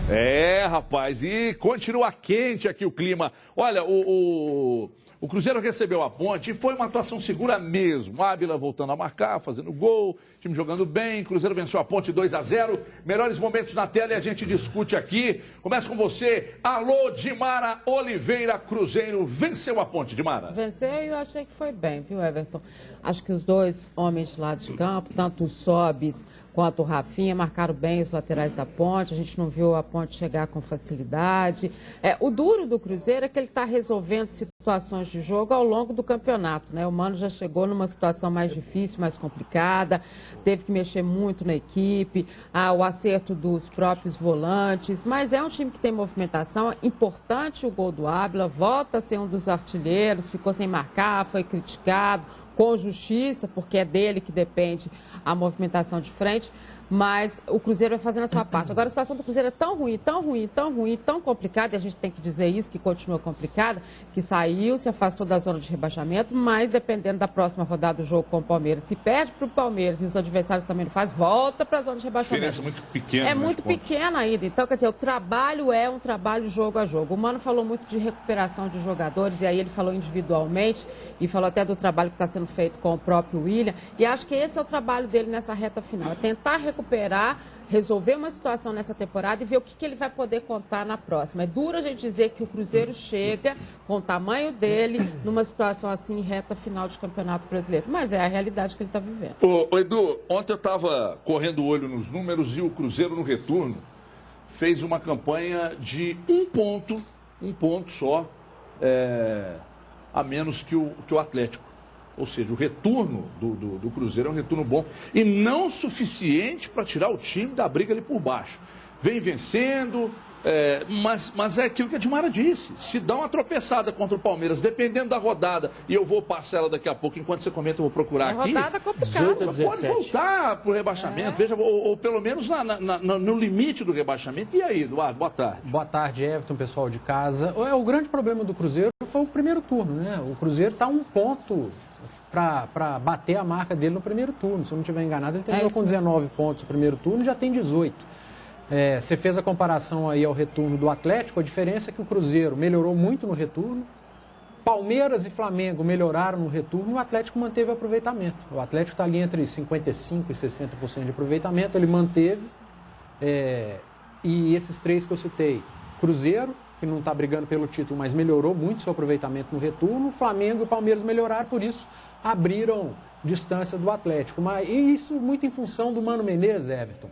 É, rapaz, e continua quente aqui o clima. Olha, o Cruzeiro recebeu a Ponte e foi uma atuação segura mesmo. Ábila voltando a marcar, fazendo gol, time jogando bem. Cruzeiro venceu a Ponte 2-0. Melhores momentos na tela e a gente discute aqui. Começa com você. Alô, Dimara Oliveira. Cruzeiro venceu a Ponte, Dimara. Venceu e eu achei que foi bem, viu, Everton? Acho que os dois homens lá de campo, tanto o Sobis quanto o Rafinha, marcaram bem os laterais da Ponte. A gente não viu a Ponte chegar com facilidade. O duro do Cruzeiro é que ele está resolvendo situações de jogo ao longo do campeonato, né? O Mano já chegou numa situação mais difícil, mais complicada, teve que mexer muito na equipe, o acerto dos próprios volantes, mas é um time que tem movimentação. Importante o gol do Ábila, volta a ser um dos artilheiros, ficou sem marcar, foi criticado, com justiça, porque é dele que depende a movimentação de frente, mas o Cruzeiro vai fazendo a sua parte. Agora, a situação do Cruzeiro é tão ruim, tão ruim, tão ruim, tão complicada, e a gente tem que dizer isso, que continua complicada, que saiu, se afastou da zona de rebaixamento, mas dependendo da próxima rodada do jogo com o Palmeiras, se perde para o Palmeiras e os adversários também não fazem, volta para a zona de rebaixamento. Diferença muito pequena. É muito pequena ainda. Então, quer dizer, o trabalho é um trabalho jogo a jogo. O Mano falou muito de recuperação de jogadores, e aí ele falou individualmente, e falou até do trabalho que está sendo feito com o próprio William, e acho que esse é o trabalho dele nessa reta final, é tentar recuperar, resolver uma situação nessa temporada e ver o que ele vai poder contar na próxima. É duro a gente dizer que o Cruzeiro chega com o tamanho dele numa situação assim, reta final de Campeonato Brasileiro, mas é a realidade que ele está vivendo. Ô, Edu, ontem eu estava correndo o olho nos números e o Cruzeiro no retorno fez uma campanha de um ponto só, a menos que o Atlético. Ou seja, o retorno do Cruzeiro é um retorno bom e não suficiente para tirar o time da briga ali por baixo. Vem vencendo, mas é aquilo que a Dimara disse. Se dá uma tropeçada contra o Palmeiras, dependendo da rodada, e eu vou passar ela daqui a pouco, enquanto você comenta, eu vou procurar aqui. Rodada complicada. Pode voltar para o rebaixamento, veja, ou pelo menos no limite do rebaixamento. E aí, Eduardo, boa tarde. Boa tarde, Everton, pessoal de casa. O grande problema do Cruzeiro foi o primeiro turno, né? O Cruzeiro está um ponto para bater a marca dele no primeiro turno. Se eu não estiver enganado, ele terminou com 19 pontos no primeiro turno e já tem 18. Você fez a comparação aí ao retorno do Atlético, a diferença é que o Cruzeiro melhorou muito no retorno, Palmeiras e Flamengo melhoraram no retorno e o Atlético manteve o aproveitamento. O Atlético está ali entre 55% e 60% de aproveitamento, ele manteve, e esses três que eu citei, Cruzeiro, que não está brigando pelo título, mas melhorou muito seu aproveitamento no retorno, Flamengo e Palmeiras melhoraram, por isso abriram distância do Atlético. E isso muito em função do Mano Menezes, Everton,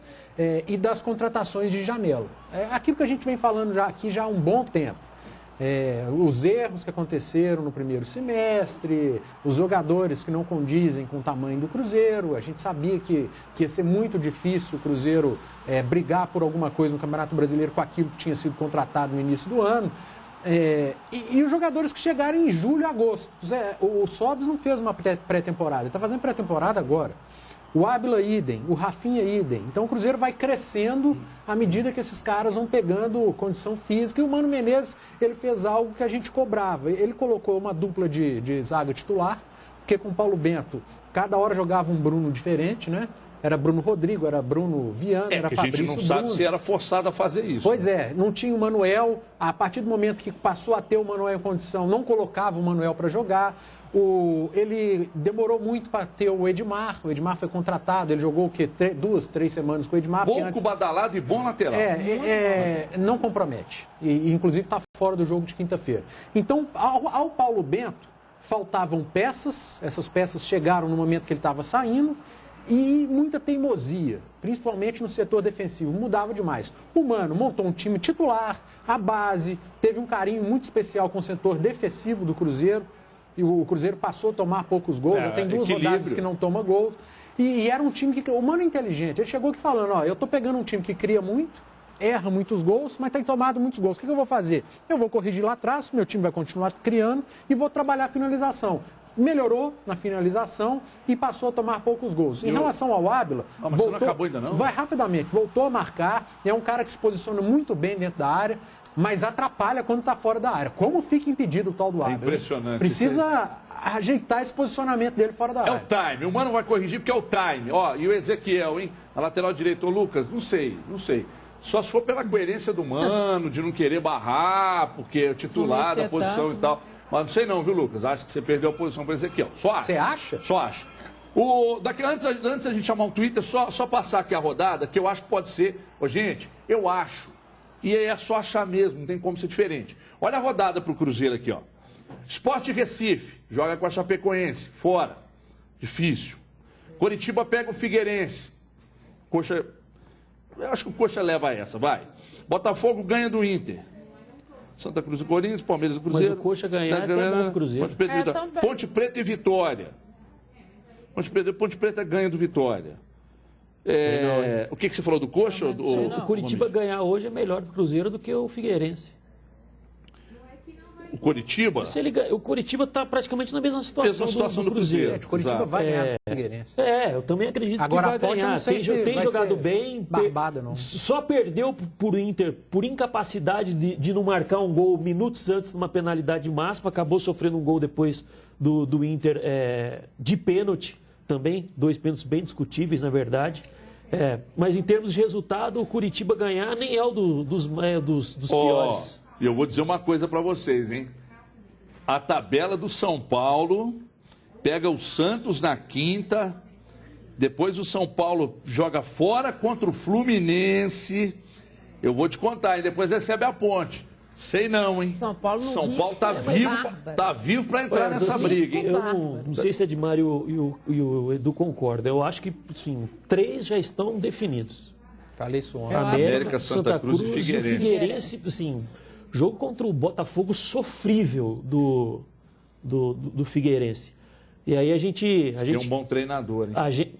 e das contratações de janela. Aquilo que a gente vem falando aqui já há um bom tempo. Os erros que aconteceram no primeiro semestre, os jogadores que não condizem com o tamanho do Cruzeiro. A gente sabia que ia ser muito difícil o Cruzeiro brigar por alguma coisa no Campeonato Brasileiro com aquilo que tinha sido contratado no início do ano. E os jogadores que chegaram em julho e agosto. O Sobis não fez uma pré-temporada, ele está fazendo pré-temporada agora. O Ábila idem, o Rafinha idem. Então o Cruzeiro vai crescendo à medida que esses caras vão pegando condição física. E o Mano Menezes, ele fez algo que a gente cobrava. Ele colocou uma dupla de zaga titular, porque com o Paulo Bento, cada hora jogava um Bruno diferente, né? Era Bruno Rodrigo, era Bruno Viana, era Fabrício Bruno. A gente não sabe se era forçado a fazer isso. Pois não tinha o Manuel. A partir do momento que passou a ter o Manuel em condição, não colocava o Manuel para jogar. Ele demorou muito para ter o Edmar foi contratado, ele jogou o quê? 2, 3 semanas com o Edmar. Pouco badalado e bom lateral. Não compromete, e inclusive está fora do jogo de quinta-feira. Então, ao Paulo Bento, faltavam peças, essas peças chegaram no momento que ele estava saindo, e muita teimosia, principalmente no setor defensivo, mudava demais. O Mano montou um time titular, a base, teve um carinho muito especial com o setor defensivo do Cruzeiro, e o Cruzeiro passou a tomar poucos gols, já tem 2 rodadas que não toma gols. E era um time que... O Mano é inteligente, ele chegou aqui falando, eu estou pegando um time que cria muito, erra muitos gols, mas tem tomado muitos gols. O que eu vou fazer? Eu vou corrigir lá atrás, meu time vai continuar criando e vou trabalhar a finalização. Melhorou na finalização e passou a tomar poucos gols. Em relação ao Ábila, mas você não acabou ainda não? Vai rapidamente, voltou a marcar, é um cara que se posiciona muito bem dentro da área, mas atrapalha quando está fora da área. Como fica impedido o tal do Ábila? Impressionante. Precisa ajeitar esse posicionamento dele fora da área. É o time. O Mano vai corrigir porque é o time. E o Ezequiel, hein? Na lateral direita. Ô, Lucas, não sei. Só se for pela coerência do Mano, de não querer barrar, porque é o titular da posição e tal. Mas não sei não, viu, Lucas? Acho que você perdeu a posição para Ezequiel. Só acho. Você acha? Só acho. Antes da gente chamar um Twitter, só passar aqui a rodada, que eu acho que pode ser. Ô, gente, eu acho. E é só achar mesmo, não tem como ser diferente. Olha a rodada pro Cruzeiro aqui, ó. Sport Recife, joga com a Chapecoense, fora. Difícil. Coritiba pega o Figueirense. Coxa. Eu acho que o Coxa leva essa, vai. Botafogo ganha do Inter. Santa Cruz e Corinthians, Palmeiras e Cruzeiro. Mas o Coxa ganhar é bom Cruzeiro. Ponte Preta e Vitória. Ponte Preta ganha do Vitória. O que você falou do Coxa? O Coritiba ganhar hoje é melhor do Cruzeiro do que o Figueirense. O Coritiba? O Coritiba está praticamente na mesma situação do Cruzeiro. O Coritiba vai ganhar do Figueirense. Eu também acredito Agora, que vai ganhar. Tem jogado bem. Barbada, não. Só perdeu por Inter por incapacidade de não marcar um gol minutos antes de uma penalidade máxima. Acabou sofrendo um gol depois do Inter de pênalti também. 2 pênaltis bem discutíveis, na verdade. Mas em termos de resultado, o Coritiba ganhar nem é o dos piores. E eu vou dizer uma coisa para vocês, hein? A tabela do São Paulo pega o Santos na quinta, depois o São Paulo joga fora contra o Fluminense. Eu vou te contar, e depois recebe a Ponte. Sei não, hein? São Paulo tá vivo para entrar nessa briga, hein? Eu não sei se a Edmário e o Edu concordam. Eu acho que, assim, 3 já estão definidos. Falei isso ontem. América, Santa Cruz e Figueirense. O Figueirense, assim, jogo contra o Botafogo sofrível do Figueirense. E aí a gente tem um bom treinador, hein?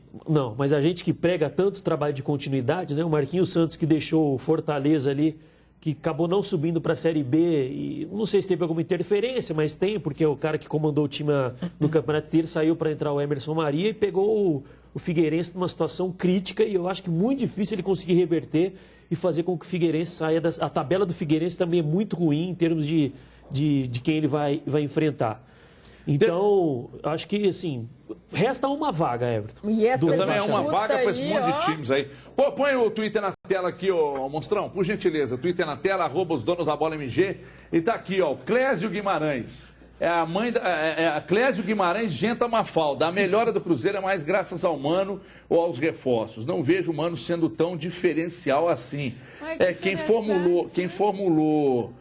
Mas a gente que prega tanto trabalho de continuidade, né? O Marquinhos Santos que deixou o Fortaleza ali, que acabou não subindo para a Série B, e não sei se teve alguma interferência, mas tem, porque o cara que comandou o time no Campeonato inteiro saiu para entrar o Emerson Maria e pegou o Figueirense numa situação crítica, e eu acho que muito difícil ele conseguir reverter e fazer com que o Figueirense saia a tabela do Figueirense também é muito ruim em termos de quem ele vai enfrentar. Então, acho que, assim, resta uma vaga, Everton. E essa também é uma vaga para esse monte de ó. times aí. Pô, põe o Twitter na tela aqui, ô Monstrão, por gentileza. Twitter na tela, @os donos da bola MG. E tá aqui, ó, o Clésio Guimarães. É a mãe a Clésio Guimarães Genta Mafalda. A melhora do Cruzeiro é mais graças ao Mano ou aos reforços. Não vejo o Mano sendo tão diferencial assim. Quem formulou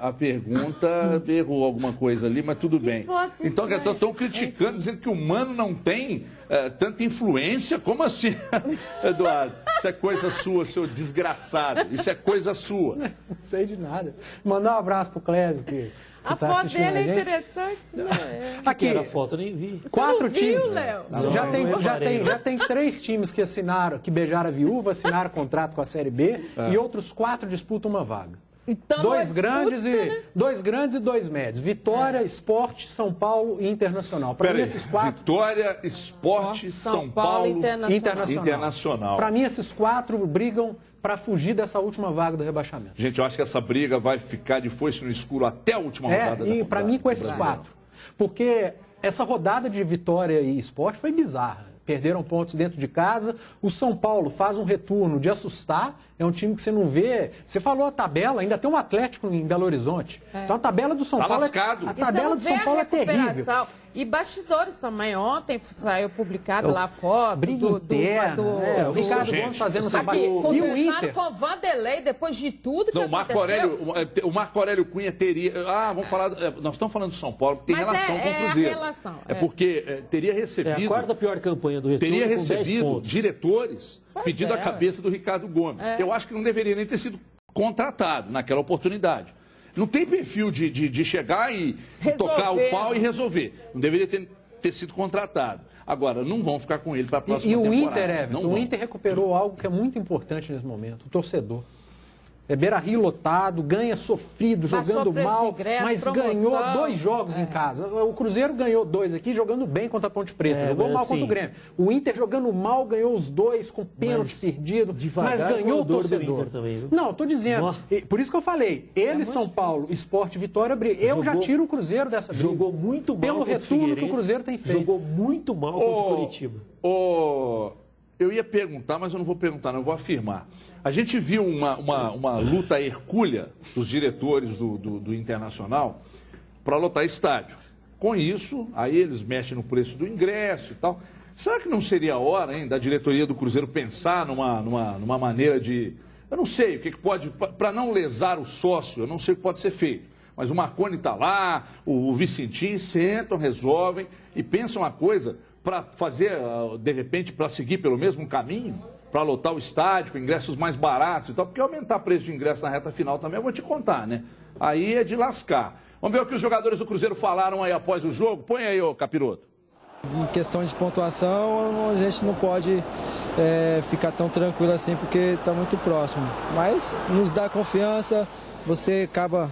a pergunta errou alguma coisa ali, mas tudo bem. Então, estão criticando, dizendo que o Mano não tem tanta influência. Como assim, Eduardo? Isso é coisa sua, seu desgraçado. Isso é coisa sua. Não sei de nada. Mandar um abraço pro Clédio, que a tá foto dele é a gente. interessante, né? Aqui, era a foto, eu nem vi. 4 times. Viu, Léo? Já tem 3 times que assinaram, que beijaram a viúva, assinaram contrato com a Série B, e outros 4 disputam uma vaga. Então, 2 grandes e 2 médios. Vitória, Sport, São Paulo e Internacional. Para mim, esses 4... Vitória, Sport, São Paulo e Internacional. Para mim, esses 4 brigam para fugir dessa última vaga do rebaixamento. Gente, eu acho que essa briga vai ficar de foice no escuro até a última rodada. E para mim, com esses 4. Porque essa rodada de Vitória e Sport foi bizarra. Perderam pontos dentro de casa. O São Paulo faz um retorno de assustar. É um time que você não vê. Você falou a tabela, ainda tem um Atlético em Belo Horizonte. Então a tabela do São Paulo lascado. A tabela do São Paulo é terrível. E bastidores também. Ontem saiu publicado lá a foto briga interna. O Ricardo Gomes fazendo um trabalho. E o Inter com o Vanderlei, depois de tudo que aconteceu. O Marco Aurélio Cunha teria... vamos falar... Nós estamos falando do São Paulo, que tem relação com o Cruzeiro. Porque teria recebido... É a 4ª pior campanha do retorno. Teria recebido diretores pedindo a cabeça do Ricardo Gomes. Eu acho que não deveria nem ter sido contratado naquela oportunidade. Não tem perfil de chegar e tocar o pau e resolver. Não deveria ter sido contratado. Agora, não vão ficar com ele para a próxima temporada. E o Inter, Everton, o Inter recuperou algo que é muito importante nesse momento, o torcedor. Beira-Rio lotado, ganha sofrido, jogando mal, mas ganhou 2 jogos em casa. O Cruzeiro ganhou 2 aqui, jogando bem contra a Ponte Preta, jogou mal contra o Grêmio. O Inter jogando mal, ganhou os 2 com pênalti perdido, mas ganhou o torcedor. Também, não, estou dizendo, por isso que eu falei, São Paulo, Sport, Vitória, eu já tiro o Cruzeiro dessa briga. Jogou muito mal pelo retorno que o Cruzeiro tem feito. Jogou muito mal contra o Coritiba. Eu ia perguntar, mas eu não vou perguntar, não, eu vou afirmar. A gente viu uma luta hercúlea dos diretores do Internacional para lotar estádio. Com isso, aí eles mexem no preço do ingresso e tal. Será que não seria a hora, hein, da diretoria do Cruzeiro pensar numa maneira de... Eu não sei o que pode... Para não lesar o sócio, eu não sei o que pode ser feito. Mas o Marconi está lá, o Vicentinho, sentam, resolvem e pensam uma coisa para fazer, de repente, para seguir pelo mesmo caminho, para lotar o estádio com ingressos mais baratos e tal, porque aumentar o preço de ingresso na reta final também, eu vou te contar, né? Aí é de lascar. Vamos ver o que os jogadores do Cruzeiro falaram aí após o jogo. Põe aí, ô Capiroto. Em questão de pontuação, a gente não pode ficar tão tranquilo assim, porque está muito próximo. Mas nos dá confiança, você acaba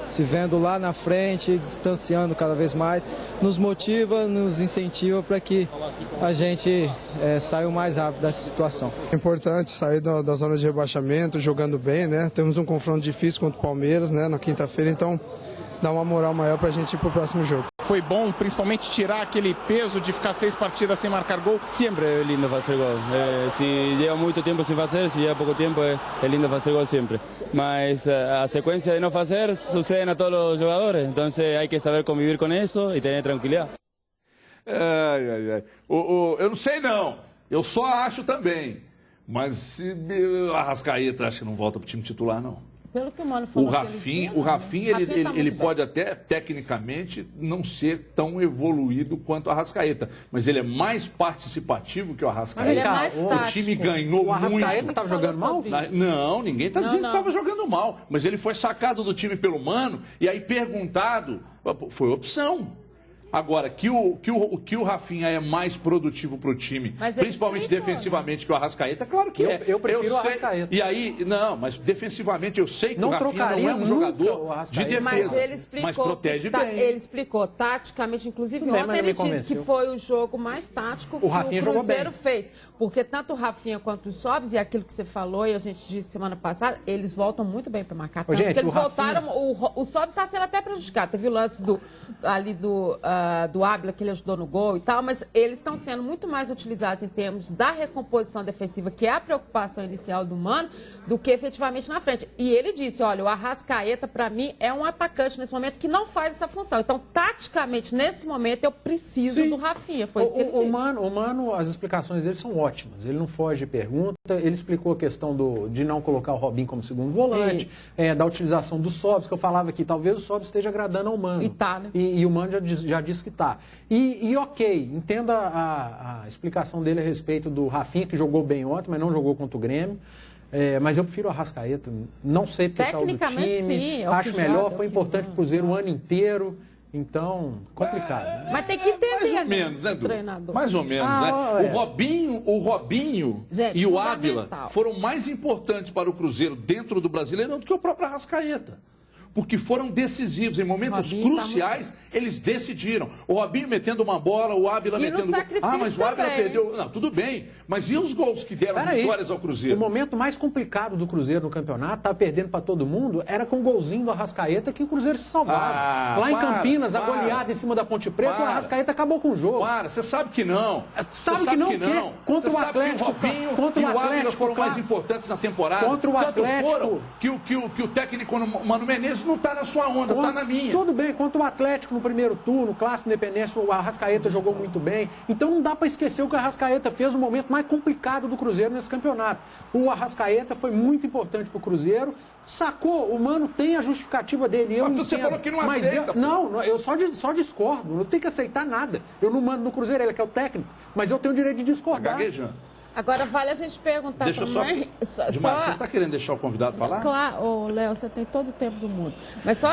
se vendo lá na frente, distanciando cada vez mais, nos motiva, nos incentiva para que a gente saia o mais rápido dessa situação. É importante sair da zona de rebaixamento, jogando bem, né? Temos um confronto difícil contra o Palmeiras, né, na quinta-feira, então dá uma moral maior para a gente ir para o próximo jogo. Foi bom, principalmente, tirar aquele peso de ficar 6 partidas sem marcar gol. Sempre é lindo fazer gol. Se lleva muito tempo sem fazer, se lleva pouco tempo, é lindo fazer gol sempre. Mas a sequência de não fazer sucede a todos os jogadores. Então, há que saber conviver com isso e ter tranquilidade. Eu não sei não, eu só acho também. Mas se a Arrascaeta acho que não volta para o time titular, não. Pelo que o Mano falou. O Rafinha ele pode até, tecnicamente, não ser tão evoluído quanto o Arrascaeta. Mas ele é mais participativo que o Arrascaeta. Ele é mais tático. O time ganhou muito. O Arrascaeta estava jogando mal? Não, ninguém está dizendo que estava jogando mal. Mas ele foi sacado do time pelo Mano e aí perguntado, foi opção. Agora, que o Rafinha é mais produtivo para o time, principalmente defensivamente, que o Arrascaeta, claro que é. Eu prefiro o Arrascaeta. E aí, não, mas defensivamente eu sei que o Rafinha não é um jogador de defesa, mas ele explicou, mas protege bem. Ele explicou taticamente, inclusive ontem ele disse que foi o jogo mais tático que o Cruzeiro fez. Porque tanto o Rafinha quanto os Sobs, e aquilo que você falou e a gente disse semana passada, eles voltam muito bem para marcar. Tanto que eles voltaram, o Sobs está sendo até prejudicado. Teve o lance do Ávila, que ele ajudou no gol e tal, mas eles estão sendo muito mais utilizados em termos da recomposição defensiva, que é a preocupação inicial do Mano, do que efetivamente na frente. E ele disse, olha, o Arrascaeta, para mim, é um atacante nesse momento que não faz essa função. Então, taticamente, nesse momento, eu preciso do Rafinha. Foi isso que ele disse. O Mano, as explicações dele são ótimas. Ele não foge de pergunta. Ele explicou a questão de não colocar o Robinho como segundo volante, da utilização do Sobs, que eu falava que talvez o Sobs esteja agradando ao Mano. E tá, né? E o Mano já disse que tá. E ok, entenda a explicação dele a respeito do Rafinha, que jogou bem ontem, mas não jogou contra o Grêmio. Mas eu prefiro o Arrascaeta. Não sei porque saiu do time. Sim, acho melhor, foi importante para o Cruzeiro o ano inteiro. Então, complicado. Né? Mas tem que entender. Mais ou menos, né, Du? Treinador. Mais ou menos, né? O Robinho gente, e o Ávila foram mais importantes para o Cruzeiro dentro do Brasileirão do que o próprio Arrascaeta. Porque foram decisivos, em momentos cruciais, eles decidiram. O Robinho metendo uma bola, o Ávila metendo... mas o Ávila perdeu... Não, tudo bem, mas e os gols que deram vitórias ao Cruzeiro? O momento mais complicado do Cruzeiro no campeonato, tá perdendo para todo mundo, era com o golzinho do Arrascaeta que o Cruzeiro se salvava. Lá em Campinas, a goleada em cima da Ponte Preta, o Arrascaeta acabou com o jogo. Você sabe que não. Sabe que não. Contra o Atlético, que o Ávila foram mais importantes na temporada. Contra o Atlético. Tanto foram que o técnico Mano Menezes não está na sua onda, está na minha. Tudo bem, contra o Atlético no primeiro turno, Clássico Independência, o Arrascaeta jogou muito bem. Então não dá para esquecer o que o Arrascaeta fez no momento mais complicado do Cruzeiro nesse campeonato. O Arrascaeta foi muito importante para o Cruzeiro. Sacou? O Mano tem a justificativa dele. Mas você falou que não aceita. Eu só discordo. Não tenho que aceitar nada. Eu não mando no Cruzeiro, ele que é o técnico. Mas eu tenho o direito de discordar. Gaguejando. Agora vale a gente perguntar também... Você está querendo deixar o convidado falar? Claro, Léo, você tem todo o tempo do mundo. Mas só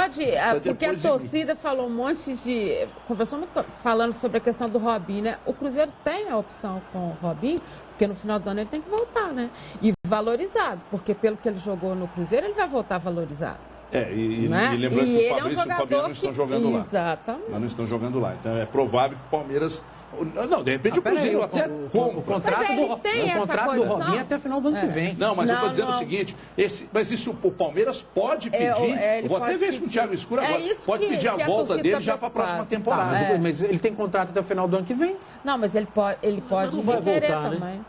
porque a torcida falou um monte de... Conversou muito falando sobre a questão do Robinho, né? O Cruzeiro tem a opção com o Robinho, porque no final do ano ele tem que voltar, né? E valorizado, porque pelo que ele jogou no Cruzeiro, ele vai voltar valorizado. E lembrando que o Fabrício e o Fabiano não estão jogando lá. Exatamente. Não estão jogando lá. Então é provável que o Palmeiras... Não, de repente o Cruzeiro até compra. O contrato do Robinho é até o final do ano que vem. Não, mas eu estou dizendo o seguinte, mas isso o Palmeiras pode pedir, eu vou até ver isso com o Thiago Escuro agora, pode pedir a volta dele já para a próxima temporada. Mas ele tem contrato até o final do ano que vem. Não, mas ele pode não vai requerer voltar, também. Né?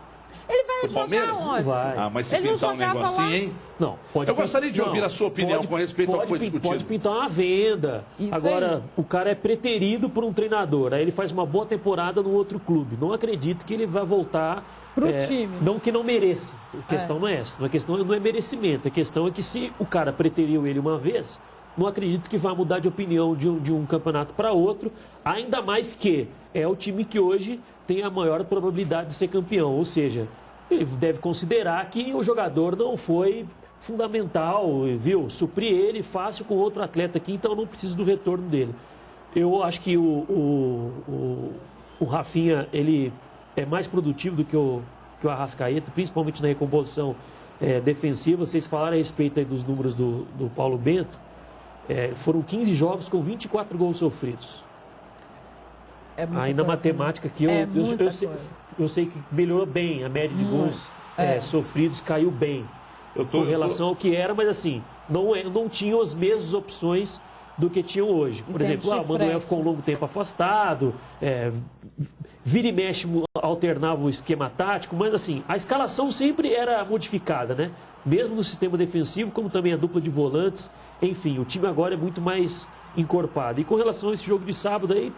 Ele vai Pro jogar Palmeiras? onde? Vai. Ah, mas se Ele não pintar um jogava negocinho, lá. hein? Não, pode Eu gostaria de ouvir a sua opinião com respeito ao que foi discutido. Pode pintar uma venda. Isso Agora, aí. o cara é preterido por um treinador. Aí ele faz uma boa temporada no outro clube. Não acredito que ele vai voltar Pro time. Não que não mereça. A questão não é essa. A questão não é merecimento. A questão é que se o cara preteriu ele uma vez, não acredito que vai mudar de opinião de um campeonato para outro. Ainda mais que é o time que hoje tem a maior probabilidade de ser campeão. Ou seja, ele deve considerar que o jogador não foi fundamental, viu? Suprir ele fácil com outro atleta aqui, então não precisa do retorno dele. Eu acho que o Rafinha, ele é mais produtivo do que o Arrascaeta, principalmente na recomposição defensiva. Vocês falaram a respeito aí dos números do Paulo Bento. Foram 15 jogos com 24 gols sofridos. Aí na matemática aqui, eu sei que melhorou bem, a média de gols sofridos caiu bem com relação ao que era, mas assim, não tinham as mesmas opções do que tinham hoje. Por exemplo, o Manuel ficou um longo tempo afastado, vira e mexe, alternava o esquema tático, mas assim, a escalação sempre era modificada, né? Mesmo no sistema defensivo, como também a dupla de volantes, enfim, o time agora é muito mais encorpado. E com relação a esse jogo de sábado aí,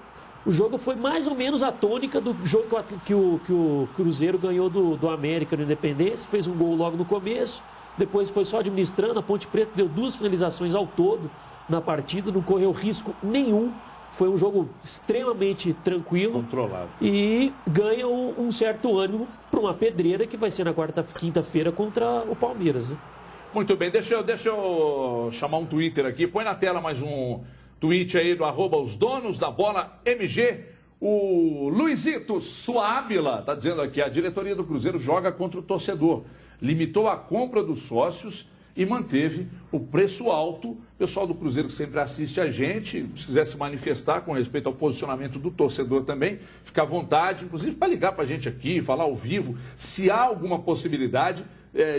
o jogo foi mais ou menos a tônica do jogo que o Cruzeiro ganhou do América no Independência, fez um gol logo no começo, depois foi só administrando, a Ponte Preta deu 2 finalizações ao todo na partida, não correu risco nenhum, foi um jogo extremamente tranquilo. Controlado. E ganha um certo ânimo para uma pedreira que vai ser na quinta-feira contra o Palmeiras, né? Muito bem, deixa eu chamar um Twitter aqui, põe na tela mais um tweet aí do @os donos da bola MG. O Luizito Suábila está dizendo aqui, a diretoria do Cruzeiro joga contra o torcedor, limitou a compra dos sócios e manteve o preço alto. O pessoal do Cruzeiro que sempre assiste a gente, se quiser se manifestar com respeito ao posicionamento do torcedor também, fica à vontade, inclusive para ligar para a gente aqui, falar ao vivo, se há alguma possibilidade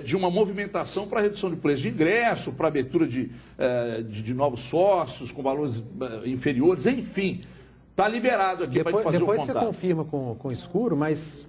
de uma movimentação para redução de preço de ingresso, para abertura de novos sócios com valores inferiores, enfim. Está liberado aqui para fazer o contato. Depois você confirma com o escuro, mas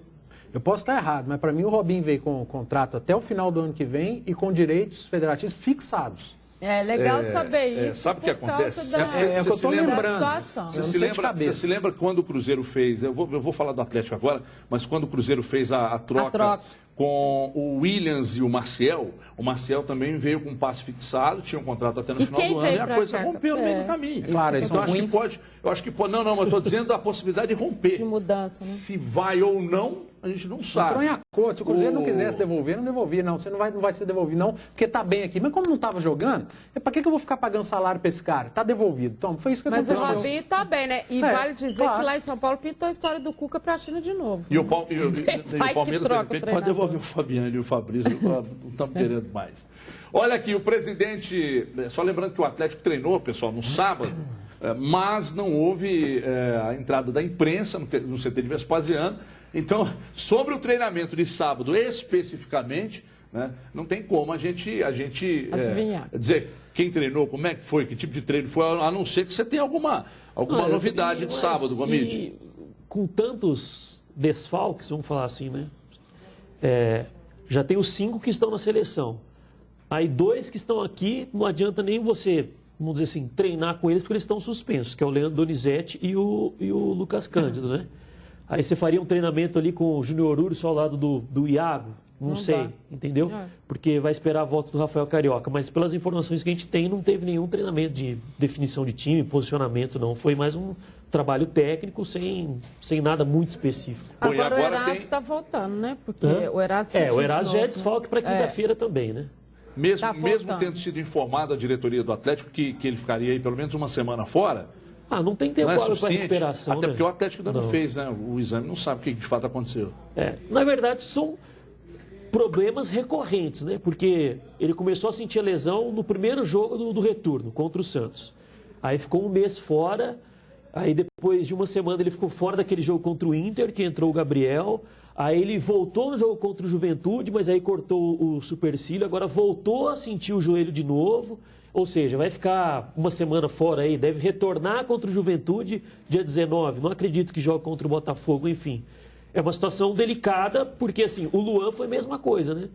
eu posso estar errado, mas para mim o Robinho veio com o contrato até o final do ano que vem e com direitos federativos fixados. É legal saber isso. Sabe o que acontece? É o que eu estou lembrando. Você se lembra quando o Cruzeiro fez, eu vou falar do Atlético agora, mas quando o Cruzeiro fez a troca com o Williams e o Marcial também veio com um passe fixado, tinha um contrato até no final do ano e a coisa rompeu no meio do caminho. Claro, então eu acho que pode, não, mas eu estou dizendo a possibilidade de romper. De mudança, né? Se vai ou não, a gente não sabe. Entrou em acordo. Se o Cruzeiro não quisesse devolver, não devolvia, não. Você não vai ser devolvido, não, porque tá bem aqui. Mas como não estava jogando, para que eu vou ficar pagando salário para esse cara? Tá devolvido. Então, foi isso que aconteceu. Mas o Robinho tá bem, né? E vale dizer que lá em São Paulo pintou a história do Cuca para a China de novo. E o Palmeiras, de repente, pode devolver o Fabiano e o Fabrício, não estamos querendo mais. Olha aqui, o presidente, só lembrando que o Atlético treinou, pessoal, no sábado, mas não houve a entrada da imprensa no CT de Vespasiano. Então, sobre o treinamento de sábado especificamente, né, não tem como a gente dizer quem treinou, como é que foi, que tipo de treino foi, a não ser que você tenha alguma novidade de sábado, Gomide. Com tantos desfalques, vamos falar assim, né? Já tem os 5 que estão na seleção. Aí 2 que estão aqui, não adianta nem você, vamos dizer assim, treinar com eles, porque eles estão suspensos, que é o Leandro Donizete e o Lucas Cândido, né? Aí você faria um treinamento ali com o Júnior Urso ao lado do Iago? Não sei, entendeu? Porque vai esperar a volta do Rafael Carioca. Mas pelas informações que a gente tem, não teve nenhum treinamento de definição de time, posicionamento, não. Foi mais um trabalho técnico sem nada muito específico. Agora o Erasmo está voltando, né? Porque o Erasmo já é desfalque para quinta-feira também, né? Mesmo tendo sido informado a diretoria do Atlético que ele ficaria aí pelo menos uma semana fora... não tem tempo para recuperação. Até porque o Atlético ainda não fez, né? O exame não sabe o que de fato aconteceu. Na verdade, são problemas recorrentes, né? Porque ele começou a sentir a lesão no primeiro jogo do retorno, contra o Santos. Aí ficou um mês fora, aí depois de uma semana ele ficou fora daquele jogo contra o Inter, que entrou o Gabriel. Aí ele voltou no jogo contra o Juventude, mas aí cortou o supercílio, agora voltou a sentir o joelho de novo. Ou seja, vai ficar uma semana fora aí, deve retornar contra o Juventude dia 19. Não acredito que jogue contra o Botafogo, enfim. É uma situação delicada, porque assim, o Luan foi a mesma coisa, né?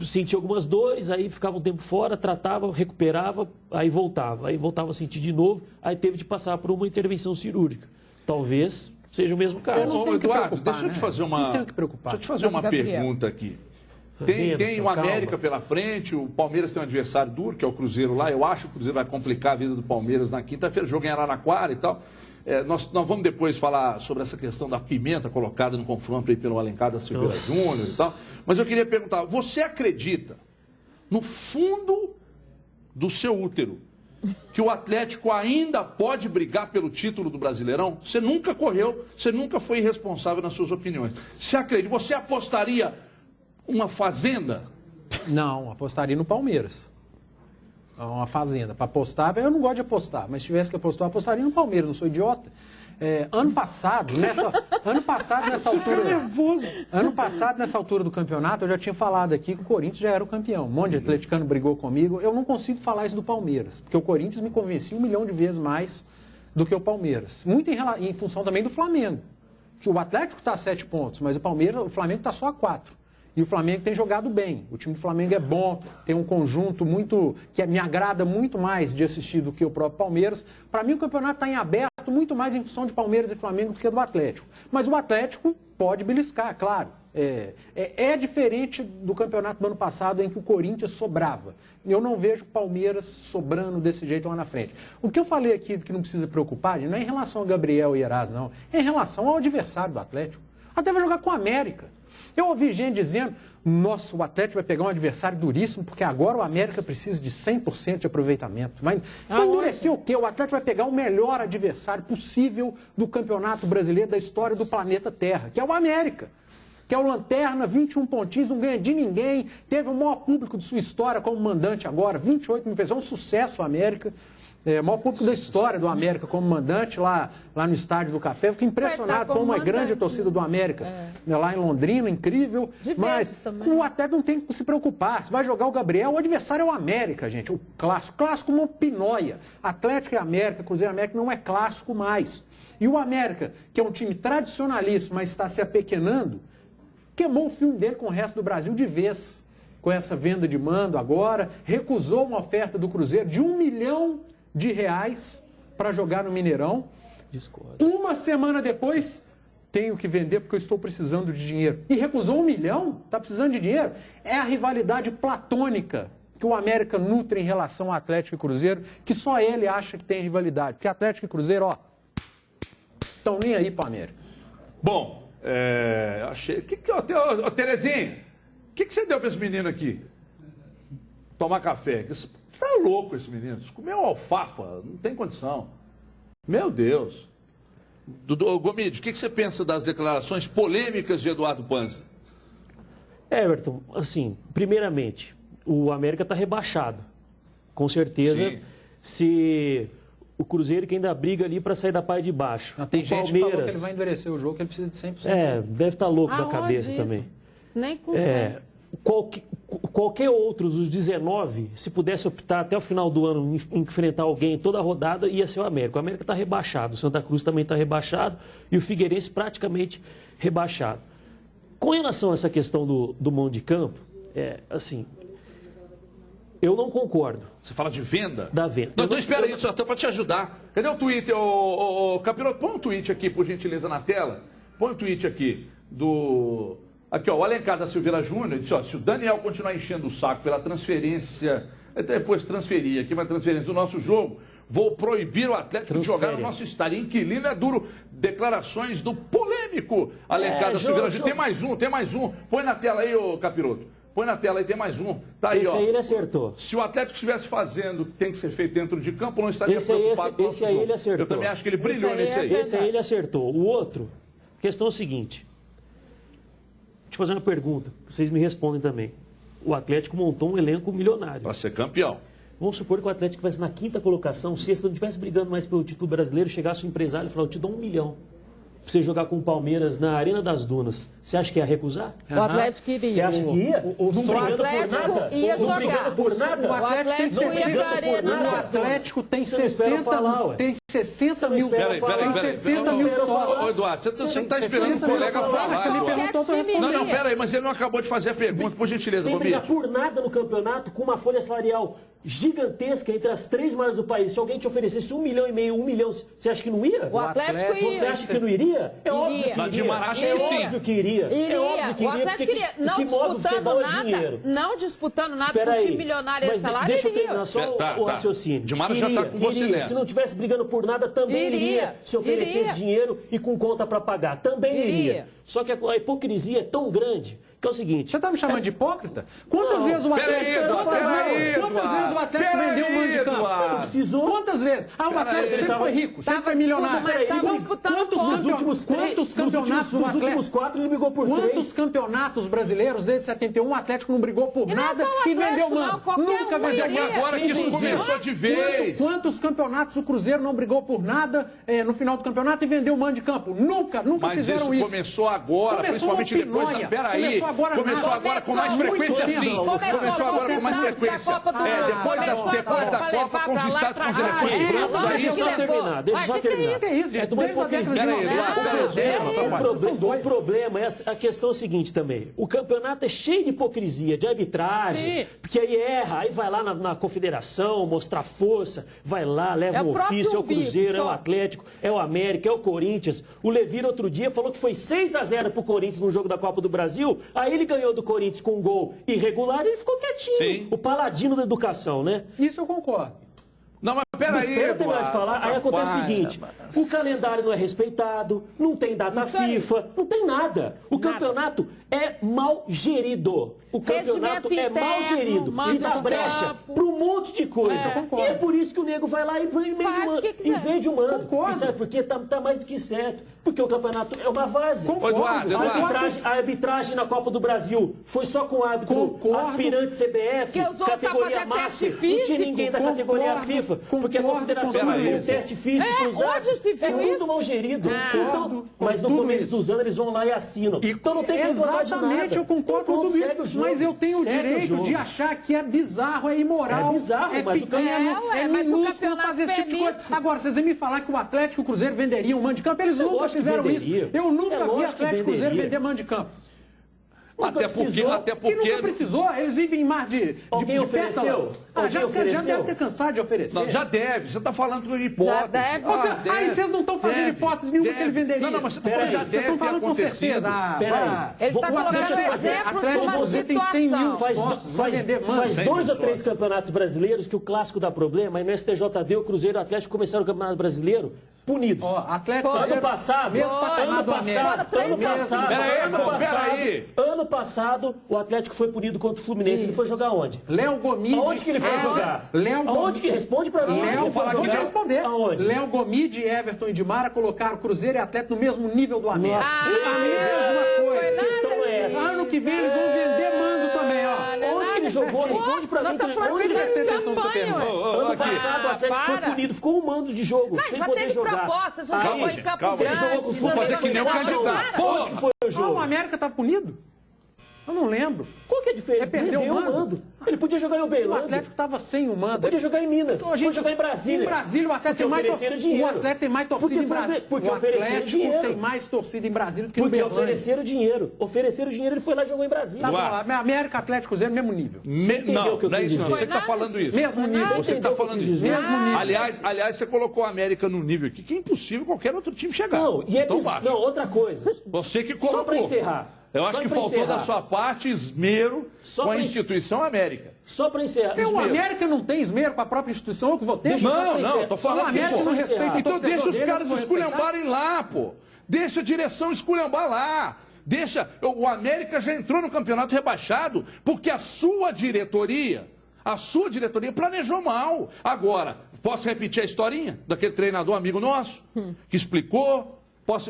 Sentia algumas dores, aí ficava um tempo fora, tratava, recuperava, aí voltava a sentir de novo, aí teve de passar por uma intervenção cirúrgica. Talvez seja o mesmo caso. Eduardo, deixa eu te fazer uma, deixa eu te fazer uma pergunta aqui. Tem o América pela frente, o Palmeiras tem um adversário duro, que é o Cruzeiro lá. Eu acho que o Cruzeiro vai complicar a vida do Palmeiras na quinta-feira, o jogo em Araraquara e tal. Nós vamos depois falar sobre essa questão da pimenta colocada no confronto aí pelo Alencar da Silveira Júnior e tal. Mas eu queria perguntar, você acredita, no fundo do seu útero, que o Atlético ainda pode brigar pelo título do Brasileirão? Você nunca correu, você nunca foi irresponsável nas suas opiniões. Você acredita? Você apostaria uma fazenda? Não, apostaria no Palmeiras. Uma fazenda. Para apostar, eu não gosto de apostar, mas se tivesse que apostar, eu apostaria no Palmeiras, não sou idiota. Ano passado, nessa altura. Ano passado, nessa altura do campeonato, eu já tinha falado aqui que o Corinthians já era o campeão. Um monte de atleticano brigou comigo. Eu não consigo falar isso do Palmeiras, porque o Corinthians me convencia 1 milhão de vezes mais do que o Palmeiras. Muito em função também do Flamengo. Que o Atlético está a 7 pontos, mas o Flamengo está só a 4. E o Flamengo tem jogado bem. O time do Flamengo é bom, tem um conjunto que me agrada muito mais de assistir do que o próprio Palmeiras. Para mim, o campeonato está em aberto muito mais em função de Palmeiras e Flamengo do que do Atlético. Mas o Atlético pode beliscar, claro. É diferente do campeonato do ano passado, em que o Corinthians sobrava. Eu não vejo o Palmeiras sobrando desse jeito lá na frente. O que eu falei aqui que não precisa preocupar, não é em relação ao Gabriel e Heraz, não. É em relação ao adversário do Atlético. Até vai jogar com o América. Eu ouvi gente dizendo, nossa, o Atlético vai pegar um adversário duríssimo, porque agora o América precisa de 100% de aproveitamento. Vai endurecer o quê? O Atlético vai pegar o melhor adversário possível do Campeonato Brasileiro da história do planeta Terra, que é o América. Que é o Lanterna, 21 pontinhos, não ganha de ninguém, teve o maior público de sua história como mandante agora, 28 mil pessoas, um sucesso o América. O maior público da história do América como mandante lá no Estádio do Café. Fico impressionado com uma grande torcida do América lá em Londrina, incrível. Mas o Atlético não tem que se preocupar. Se vai jogar o Gabriel, o adversário é o América, gente. O clássico. Clássico uma pinóia. Atlético e América, Cruzeiro e América não é clássico mais. E o América, que é um time tradicionalista, mas está se apequenando, queimou o filme dele com o resto do Brasil de vez. Com essa venda de mando agora, recusou uma oferta do Cruzeiro de R$1 milhão para jogar no Mineirão. Discordo. Uma semana depois, tenho que vender porque eu estou precisando de dinheiro. E recusou 1 milhão? Está precisando de dinheiro? É a rivalidade platônica que o América nutre em relação ao Atlético e Cruzeiro, que só ele acha que tem rivalidade. Porque Atlético e Cruzeiro, estão nem aí para o América. Bom, achei... Terezinha, o que você deu para esse menino aqui? Tomar café. Você é louco esse menino. Comeu alfafa, não tem condição. Meu Deus. Gomide, o que você pensa das declarações polêmicas de Eduardo Panza? Everton, assim, primeiramente, o América está rebaixado. Com certeza, Sim. Se o Cruzeiro que ainda briga ali para sair da parte de baixo. Tem gente Palmeiras, que falou que ele vai endurecer o jogo, que ele precisa de 100%. Deve estar louco da cabeça isso? também. Nem consegue. Qualquer outro dos 19, se pudesse optar até o final do ano em enfrentar alguém toda a rodada, ia ser o América. O América está rebaixado, o Santa Cruz também está rebaixado e o Figueirense praticamente rebaixado. Com relação a essa questão do mão de campo, assim, eu não concordo. Você fala de venda? Da venda. Não, então espera aí, só para te ajudar. Cadê o Twitter, Capiroto? Põe um tweet aqui, por gentileza, na tela. Põe um tweet aqui do... Aqui, o Alencar da Silveira Júnior disse, se o Daniel continuar enchendo o saco pela transferência, até depois transferir aqui, uma transferência do nosso jogo, vou proibir o Atlético de jogar no nosso estádio. Inquilino é duro. Declarações do polêmico Alencar da Silveira Júnior. Tem mais um. Põe na tela aí, Capiroto. Põe na tela aí, tem mais um. Tá aí, Esse aí ele acertou. Se o Atlético estivesse fazendo o que tem que ser feito dentro de campo, não estaria preocupado com o nosso Esse aí jogo. ele acertou. Eu também acho que ele brilhou nesse aí. Esse aí ele acertou. O outro, a questão é o seguinte... Te fazer uma pergunta, vocês me respondem também. O Atlético montou um elenco milionário. Para ser campeão. Vamos supor que o Atlético estivesse na 5ª colocação, sexta, não estivesse brigando mais pelo título brasileiro, chegasse o empresário e falasse, eu te dou 1 milhão. você jogar com o Palmeiras na Arena das Dunas, você acha que ia recusar? O Atlético iria. Você acha que ia? O Atlético ia jogar. Não brigando por nada? O Atlético ia pra Arena das Dunas. O Atlético tem Você não espera 60 falar, tem 60 mil. Peraí. Tem 60 mil sócios. Ô, Eduardo, você não está esperando o colega falar. Você me perguntou, eu respondi. Não, peraí, mas ele não acabou de fazer a pergunta, por gentileza, Sem brigar Gomide. por nada no campeonato, com uma folha salarial gigantesca entre as 3 maiores do país. Se alguém te oferecesse 1,5 milhão, 1 milhão, você acha que não ia? O Atlético ia. Você acha que não iria? É óbvio que iria. Dimar acha que sim. É óbvio que iria. Iria. É óbvio que O iria, Atlético iria. porque Não o que move o futebol é dinheiro. Não disputando nada com Peraí, o time milionário de mas salário, deixa eu iria. terminar só Tá. o raciocínio. Dimar já tá com você iria. nessa. Se não tivesse brigando por nada, também iria. Se oferecesse Iria. dinheiro e com conta para pagar, também Iria. iria. Só que a hipocrisia é tão grande que é o seguinte... Você tá me chamando de hipócrita? Quantas vezes o Atlético... Quantas vezes o Atlético vendeu um mando de campo? Não precisou. Quantas vezes? O Atlético sempre foi rico, sempre foi milionário. Mas tava disputando Quantos campeonatos o Nos Atlético... últimos 4 ele brigou por 3. Quantos campeonatos brasileiros desde 71 o Atlético não brigou por E não é nada só o e Atlético, vendeu não, mano? qualquer Nunca um Mas é vendeu que agora que isso começou de vez. Quantos campeonatos o Cruzeiro não brigou por nada no final do campeonato e vendeu mano de campo? Nunca Mas fizeram isso isso. começou agora, principalmente depois da... Peraí, começou agora com mais frequência assim. Começou agora com mais frequência. Depois da Copa, com os estádios com os elefantes brancos, aí... Deixa eu só terminar. Que isso, gente? uma Desde a década de hipocrisia. Peraí, O problema é a questão seguinte também. O campeonato é cheio de hipocrisia, de arbitragem, porque aí erra, aí vai lá na confederação mostrar força, vai lá, leva um ofício, é o Cruzeiro, é o Atlético, é o América, é o Corinthians. O Levir outro dia falou que foi 6-0 pro Corinthians no jogo da Copa do Brasil, aí ele ganhou do Corinthians com um gol irregular e ele ficou quietinho. Sim. O paladino da educação, né? Isso eu concordo. Não, mas Mas peraí, espera eu terminar de Eduardo. falar, aí acontece o seguinte, o calendário não é respeitado, não tem data FIFA, não tem nada. O campeonato é mal gerido. O campeonato é mal gerido e dá brecha para um monte de coisa. E é por isso que o nego vai lá e vende um mando. E sabe por quê? Tá mais do que certo. Porque o campeonato é uma várzea. Eduardo. A arbitragem na Copa do Brasil foi só com árbitro aspirante CBF, categoria Master, não tinha ninguém da categoria FIFA. Porque a confederação não tem teste físico para os árbitros. É tudo mal gerido. Mas no começo dos anos eles vão lá e assinam. Então não tem que reclamar de nada. Exatamente, eu concordo com tudo isso. Mas eu tenho o direito de achar que é bizarro, é imoral. É bizarro, mas pequeno, é minúsculo fazer esse tipo de coisa. Agora, vocês vêm me falar que o Atlético e o Cruzeiro venderiam um mando de campo? Eles nunca fizeram isso. Eu nunca vi Atlético e Cruzeiro vender mando de campo. Até porque... E nunca precisou, eles vivem em mar de pétalas. Já deve ter cansado de oferecer. Não, já deve, você está falando de hipótese. Já deve. Aí vocês não estão fazendo hipótese nenhuma que ele venderia. Não, mas você está falando já deve ter acontecido. Ele está colocando um exemplo de uma situação. Faz 2 ou 3 campeonatos brasileiros que o clássico dá problema, e no STJD o Cruzeiro e o Atlético começaram o Campeonato Brasileiro punidos. Ano passado, ano passado, o Atlético foi punido contra o Fluminense. Ele foi jogar onde? Léo Gomide. Aonde que ele foi jogar? Aonde que responde pra mim? Vou te responder. Aonde? Léo Gomide, Everton e Dimara colocaram Cruzeiro e Atlético no mesmo nível do América. A mesma coisa. A questão é essa. Ano que vem eles vão vender mando também, ó. Onde que ele jogou? Responde pra mim. Onde ele vai ter atenção do seu pergunta? Ano passado o Atlético foi punido, ficou um mando de jogo, sem Já poder teve jogar. proposta, já jogou em Campo Grande. Vou fazer que nem o candidato. Onde que foi o jogo? O América tá punido? Eu não lembro. Qual que é a diferença? Perdeu o mando. Ele podia jogar em O Uberlândia. Atlético estava sem o mando. Podia jogar em Minas. Podia jogar em Brasília. Em Brasília, o Atlético tem mais torcida. O Atlético tem mais torcida em Brasília. Porque o ofereceram Atlético dinheiro. tem mais torcida em Brasília do que em Porque Uberlândia. ofereceram dinheiro. Ofereceram dinheiro, ele foi lá e jogou em Brasília. Tá bom, América, Atlético, Cruzeiro, mesmo nível. Não, não é isso não. Você que está falando isso. Mesmo nível. Você que está falando isso. Mesmo nível. Aliás, você colocou a América no nível aqui que é impossível qualquer outro time chegar. Não, e é tão baixo. Não, outra coisa. Você que colocou. Só para encerrar. Eu acho que faltou da sua parte esmero com a instituição América. Só para encerrar. O América não tem esmero com a própria instituição, eu que vou ter? Não, tô falando que América não respeita. Então deixa os caras esculhambarem lá, pô. Deixa a direção esculhambar lá. Deixa. O América já entrou no campeonato rebaixado porque a sua diretoria planejou mal. Agora, posso repetir a historinha daquele treinador amigo nosso que explicou?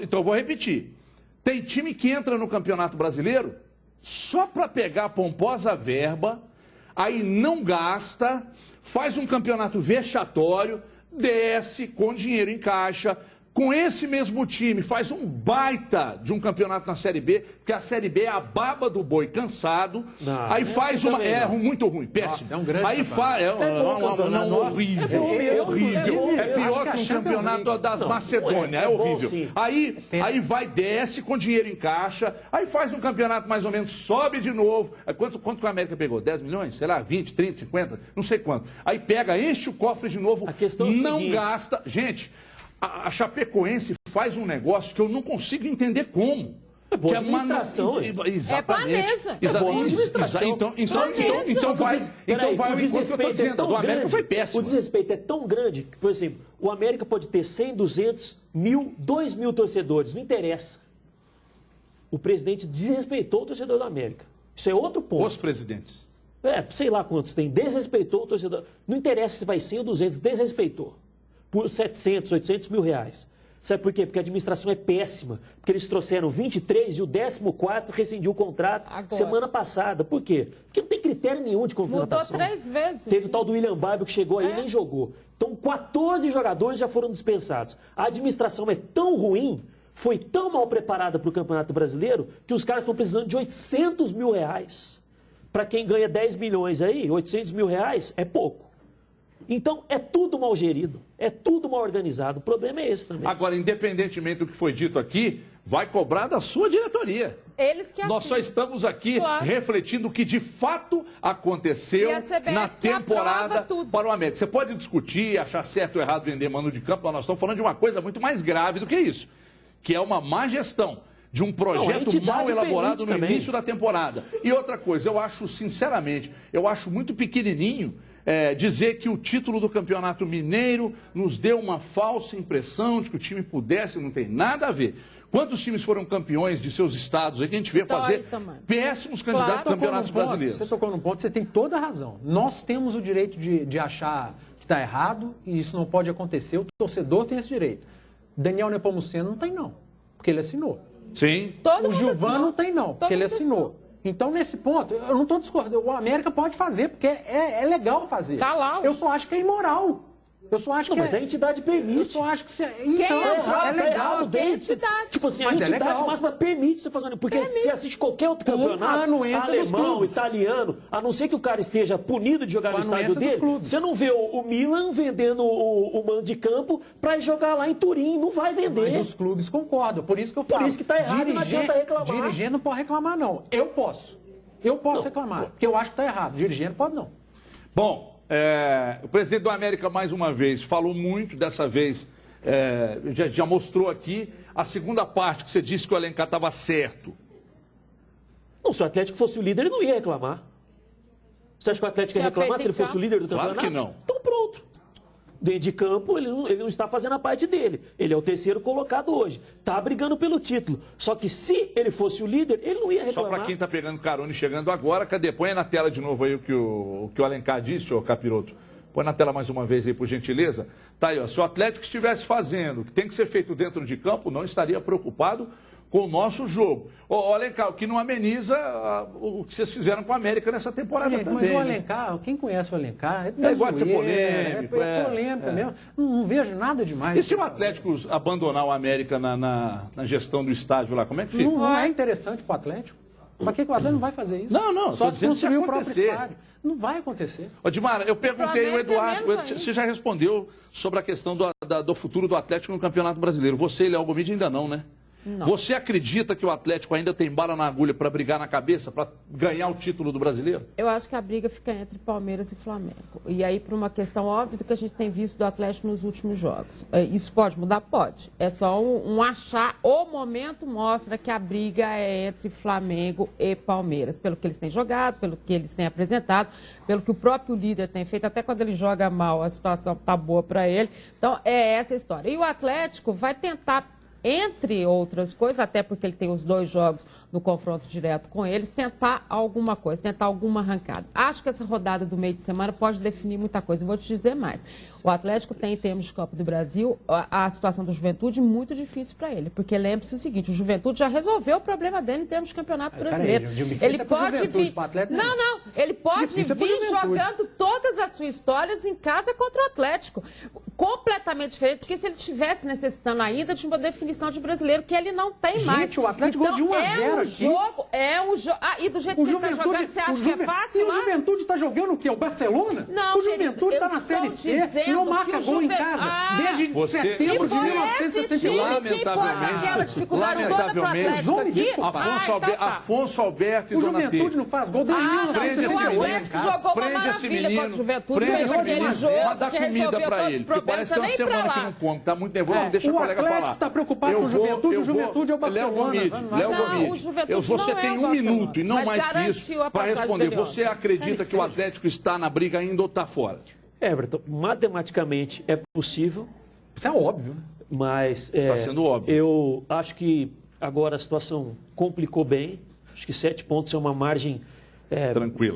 Então eu vou repetir. Tem time que entra no Campeonato Brasileiro só para pegar a pomposa verba, aí não gasta, faz um campeonato vexatório, desce com dinheiro em caixa, com esse mesmo time, faz um baita de um campeonato na Série B, porque a Série B é a baba do boi cansado, aí faz uma... muito ruim, péssimo. Nossa, é um grande aí faz... horrível, horrível. É pior que um campeonato da Macedônia, é horrível. Aí vai, desce com dinheiro em caixa, aí faz um campeonato mais ou menos, sobe de novo. Quanto que a América pegou? 10 milhões? Sei lá, 20, 30, 50? Não sei quanto. Aí pega, enche o cofre de novo, não gasta. Gente... A Chapecoense faz um negócio que eu não consigo entender como. É boa administração. Exatamente. Então vai o encontro que eu estou dizendo. O América foi péssimo. O desrespeito é tão grande que, por exemplo, o América pode ter 100, 200, 1.000, 2.000 torcedores. Não interessa. O presidente desrespeitou o torcedor da América. Isso é outro ponto. Os presidentes. Sei lá quantos tem. Desrespeitou o torcedor. Não interessa se vai 100 ou 200. Desrespeitou. Por 700, 800 mil reais. Sabe por quê? Porque a administração é péssima. Porque eles trouxeram 23 e o 14º rescindiu o contrato semana passada. Por quê? Porque não tem critério nenhum de contratação. Mudou 3 vezes. Teve o tal do William Barber que chegou aí e nem jogou. Então, 14 jogadores já foram dispensados. A administração é tão ruim, foi tão mal preparada para o Campeonato Brasileiro, que os caras estão precisando de 800 mil reais. Para quem ganha 10 milhões aí, 800 mil reais é pouco. Então, é tudo mal gerido, é tudo mal organizado. O problema é esse também. Agora, independentemente do que foi dito aqui, vai cobrar da sua diretoria. Eles que Nós só estamos aqui refletindo o que de fato aconteceu na temporada para o América. Você pode discutir, achar certo ou errado vender mano de campo, mas nós estamos falando de uma coisa muito mais grave do que isso, que é uma má gestão de um projeto mal elaborado no início da temporada. E outra coisa, eu acho, sinceramente, muito pequenininho dizer que o título do Campeonato Mineiro nos deu uma falsa impressão de que o time pudesse, não tem nada a ver. Quantos times foram campeões de seus estados aí que a gente vê fazer péssimos candidatos a campeonatos brasileiros? Você tocou num ponto, você tem toda a razão. Nós temos o direito de achar que está errado e isso não pode acontecer. O torcedor tem esse direito. Daniel Nepomuceno não tem não, porque ele assinou. Sim. O Gilvan não tem não, porque ele assinou. Então, nesse ponto, eu não estou discordando. O América pode fazer, porque é legal fazer. Tá lá. Eu só acho que é imoral. Eu só acho que mas a entidade permite. Eu só acho que então, é legal. Tipo assim, mas a entidade máxima permite você fazer. Porque você assiste qualquer outro campeonato, alemão, italiano, a não ser que o cara esteja punido de jogar no estádio dele, você não vê o Milan vendendo o mando de campo para jogar lá em Turim. Não vai vender. Mas os clubes concordam. Por isso que eu falo. Por isso que está errado, não adianta reclamar. Dirigente não pode reclamar, não. Eu posso. Eu posso reclamar, porque eu acho que está errado. Dirigente pode não. Bom, o presidente do América, mais uma vez, falou muito, dessa vez já mostrou aqui a segunda parte, que você disse que o Alencar estava certo. Não, se o Atlético fosse o líder, ele não ia reclamar. Você acha que o Atlético ia reclamar se ele fosse o líder do campeonato? Claro que não. Então pronto. Dentro de campo, ele não está fazendo a parte dele. Ele é o terceiro colocado hoje. Está brigando pelo título. Só que se ele fosse o líder, ele não ia reclamar. Só para quem está pegando carona e chegando agora, cadê? Põe na tela de novo aí o que o Alencar disse, ô Capiroto. Põe na tela mais uma vez aí, por gentileza. Tá aí, ó. Se o Atlético estivesse fazendo o que tem que ser feito dentro de campo, não estaria preocupado com o nosso jogo. Ô, Alencar, o que não ameniza o que vocês fizeram com a América nessa temporada também. Mas o Alencar, quem conhece o Alencar... gosta de ser polêmico. É polêmico mesmo. Não vejo nada demais. E se o Atlético abandonar o América na gestão do estádio lá, como é que fica? Não é interessante para o Atlético. Para que o Atlético não vai fazer isso? Não, só se construir o próprio estádio. Não vai acontecer. Ô, Dimara, eu perguntei ao Eduardo, você já respondeu sobre a questão do futuro do Atlético no Campeonato Brasileiro. Você e Léo Gomide ainda não, né? Não. Você acredita que o Atlético ainda tem bala na agulha para brigar na cabeça, para ganhar o título do Brasileiro? Eu acho que a briga fica entre Palmeiras e Flamengo. E aí, por uma questão óbvia que a gente tem visto do Atlético nos últimos jogos. Isso pode mudar? Pode. É só um achar. O momento mostra que a briga é entre Flamengo e Palmeiras. Pelo que eles têm jogado, pelo que eles têm apresentado, pelo que o próprio líder tem feito. Até quando ele joga mal, a situação está boa para ele. Então, é essa a história. E o Atlético vai tentar, entre outras coisas, até porque ele tem os 2 jogos no confronto direto com eles, tentar alguma coisa, tentar alguma arrancada. Acho que essa rodada do meio de semana pode definir muita coisa. Eu vou te dizer mais. O Atlético tem, em termos de Copa do Brasil, a situação do Juventude muito difícil para ele. Porque lembre-se o seguinte, o Juventude já resolveu o problema dele em termos de Campeonato Brasileiro. Ele pode vir... Ele pode vir jogando todas as suas histórias em casa contra o Atlético. completamente diferente do que se ele estivesse necessitando ainda de uma definição de brasileiro, que ele não tem mais. Gente, o Atlético ganhou de 1 a 0 aqui. É um jogo. Ah, e do jeito que ele está jogando, você acha que é fácil? E o Juventude está jogando o quê? O Barcelona? Não, o Juventude está na Série C e não marca gol em casa desde setembro de 1961. Afonso Alberto e Donatello. O Juventude não faz gol desde 1961. Prende esse menino, mas dá comida pra ele, porque parece que tem uma semana que não come, tá muito nervoso, não deixa o colega falar. O Atlético tá preocupado com o Juventude, o Juventude é o Barcelona. Léo Gomide, você tem um minuto e não mais que isso para responder. Você acredita que o Atlético está na briga ainda ou está fora? Everton, matematicamente é possível. Isso é óbvio, né? Mas está sendo óbvio. Eu acho que agora a situação complicou bem. Acho que 7 pontos é uma margem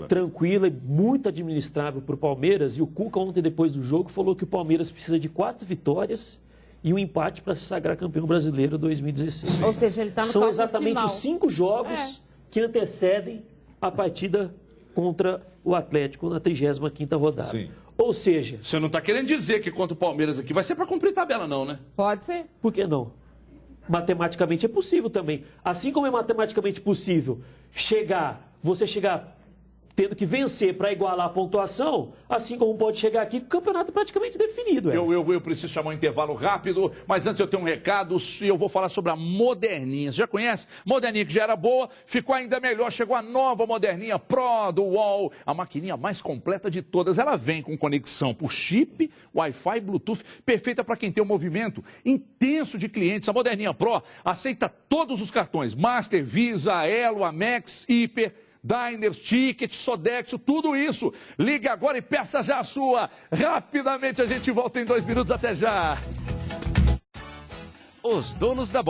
tranquila e muito administrável para o Palmeiras. E o Cuca ontem, depois do jogo, falou que o Palmeiras precisa de 4 vitórias e um empate para se sagrar campeão brasileiro 2016. Ou seja, ele está no São exatamente os 5 jogos que antecedem a partida contra o Atlético na 35ª rodada. Sim. Ou seja... Você não está querendo dizer que contra o Palmeiras aqui vai ser para cumprir tabela, não, né? Pode ser. Por que não? Matematicamente é possível também. Assim como é matematicamente possível você chegar tendo que vencer para igualar a pontuação, assim como pode chegar aqui com o campeonato praticamente definido. Eu preciso chamar um intervalo rápido, mas antes eu tenho um recado e eu vou falar sobre a Moderninha. Você já conhece? Moderninha que já era boa, ficou ainda melhor. Chegou a nova Moderninha Pro do UOL, a maquininha mais completa de todas. Ela vem com conexão por chip, Wi-Fi, Bluetooth, perfeita para quem tem um movimento intenso de clientes. A Moderninha Pro aceita todos os cartões, Master, Visa, Elo, Amex, Hiper, Diners, Ticket, Sodexo, tudo isso. Ligue agora e peça já a sua. Rapidamente a gente volta em 2 minutos. Até já. Os donos da bola.